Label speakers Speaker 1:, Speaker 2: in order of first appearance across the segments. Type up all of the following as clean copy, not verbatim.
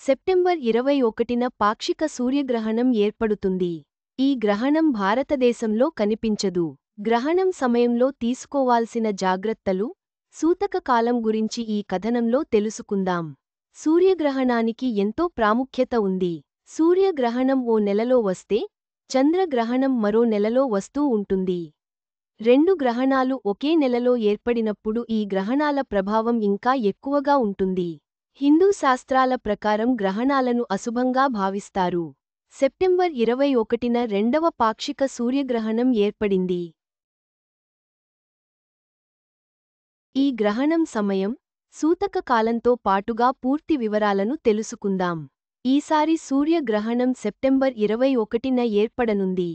Speaker 1: September 21న పాక్షిక సూర్యగ్రహణం ఏర్పడుతుంది. ఈ గ్రహణం భారతదేశంలో కనిపించదు. గ్రహణం సమయంలో తీసుకోవాల్సిన జాగ్రత్తలు, సూతక కాలం గురించి ఈ కథనంలో తెలుసుకుందాం. సూర్యగ్రహణానికి ఎంతో ప్రాముఖ్యత ఉంది. సూర్యగ్రహణం ఓ నెలలో వస్తే, చంద్రగ్రహణం మరో నెలలో వస్తూ ఉంటుంది. రెండు గ్రహణాలు ఒకే నెలలో ఏర్పడినప్పుడు ఈ గ్రహణాల ప్రభావం ఇంకా ఎక్కువగా ఉంటుంది. హిందూ శాస్త్రాల ప్రకారం గ్రహణాలను అశుభంగా భావిస్తారు. సెప్టెంబర్ 21న రెండవ పాక్షిక సూర్యగ్రహణం ఏర్పడింది. ఈ గ్రహణం సమయం, సూతక కాలంతో పాటుగా పూర్తి వివరాలను తెలుసుకుందాం. ఈసారి సూర్యగ్రహణం సెప్టెంబర్ 21న ఏర్పడనుంది.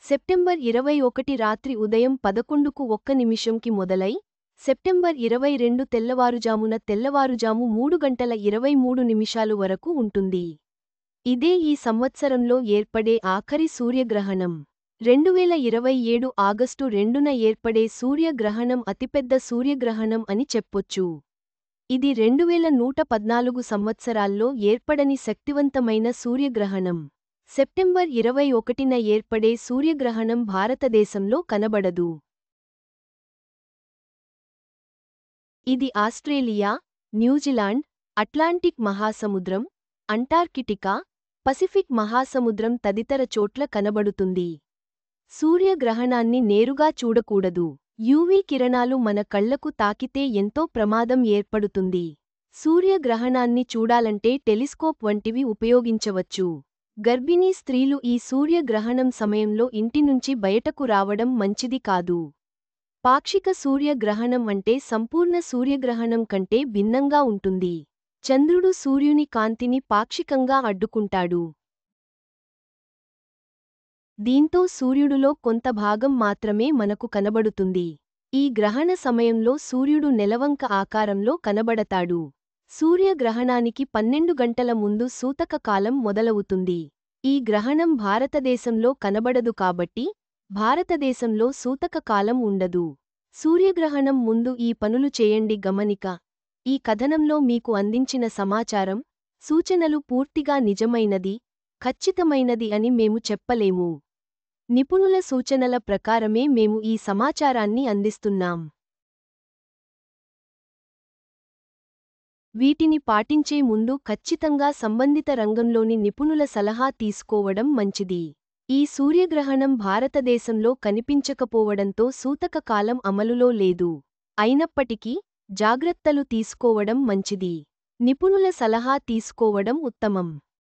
Speaker 1: సెప్టెంబర్ 21 రాత్రి ఉదయం 11:01కి మొదలై, సెప్టెంబర్ 22 తెల్లవారుజాము 3:23 వరకు ఉంటుంది. ఇదే ఈ సంవత్సరంలో ఏర్పడే ఆఖరి సూర్యగ్రహణం. 2027 ఆగస్టు 2న ఏర్పడే సూర్యగ్రహణం అతిపెద్ద సూర్యగ్రహణం అని చెప్పొచ్చు. ఇది 2114 సంవత్సరాల్లో ఏర్పడని శక్తివంతమైన సూర్యగ్రహణం. సెప్టెంబర్ 21న ఏర్పడే సూర్యగ్రహణం భారతదేశంలో కనబడదు. ఇది ఆస్ట్రేలియా, న్యూజిలాండ్, అట్లాంటిక్ మహాసముద్రం, అంటార్కిటికా, పసిఫిక్ మహాసముద్రం తదితర చోట్ల కనబడుతుంది. సూర్యగ్రహణాన్ని నేరుగా చూడకూడదు. యూవీ కిరణాలు మన కళ్లకు తాకితే ఎంతో ప్రమాదం ఏర్పడుతుంది. సూర్యగ్రహణాన్ని చూడాలంటే టెలిస్కోప్ వంటివి ఉపయోగించవచ్చు. గర్భిణీ స్త్రీలు ఈ సూర్యగ్రహణం సమయంలో ఇంటి నుంచి బయటకు రావడం మంచిది కాదు. పాక్షిక సూర్యగ్రహణం అంటే సంపూర్ణ సూర్యగ్రహణం కంటే భిన్నంగా ఉంటుంది. చంద్రుడు సూర్యుని కాంతిని పాక్షికంగా అడ్డుకుంటాడు. దీంతో సూర్యుడులో కొంత భాగం మాత్రమే మనకు కనబడుతుంది. ఈ గ్రహణ సమయంలో సూర్యుడు నెలవంక ఆకారంలో కనబడతాడు. సూర్యగ్రహణానికి 12 గంటల ముందు సూతక కాలం మొదలవుతుంది. ఈ గ్రహణం భారతదేశంలో కనబడదు కాబట్టి, భారతదేశంలో సూతక కాలం ఉండదు. సూర్యగ్రహణం ముందు ఈ పనులు చేయండి. గమనిక: ఈ కథనంలో మీకు అందించిన సమాచారం, సూచనలు పూర్తిగా నిజమైనది, ఖచ్చితమైనది అని మేము చెప్పలేము. నిపుణుల సూచనల ప్రకారమే మేము ఈ సమాచారాన్ని అందిస్తున్నాం. వీటిని పాటించే ముందు ఖచ్చితంగా సంబంధిత రంగంలోని నిపుణుల సలహా తీసుకోవడం మంచిది. ఈ సూర్యగ్రహణం భారతదేశంలో కనిపించకపోవడంతో సూతక కాలం అమలులో లేదు. అయినప్పటికీ, జాగ్రత్తలు తీసుకోవడం మంచిది. నిపుణుల సలహా తీసుకోవడం ఉత్తమం.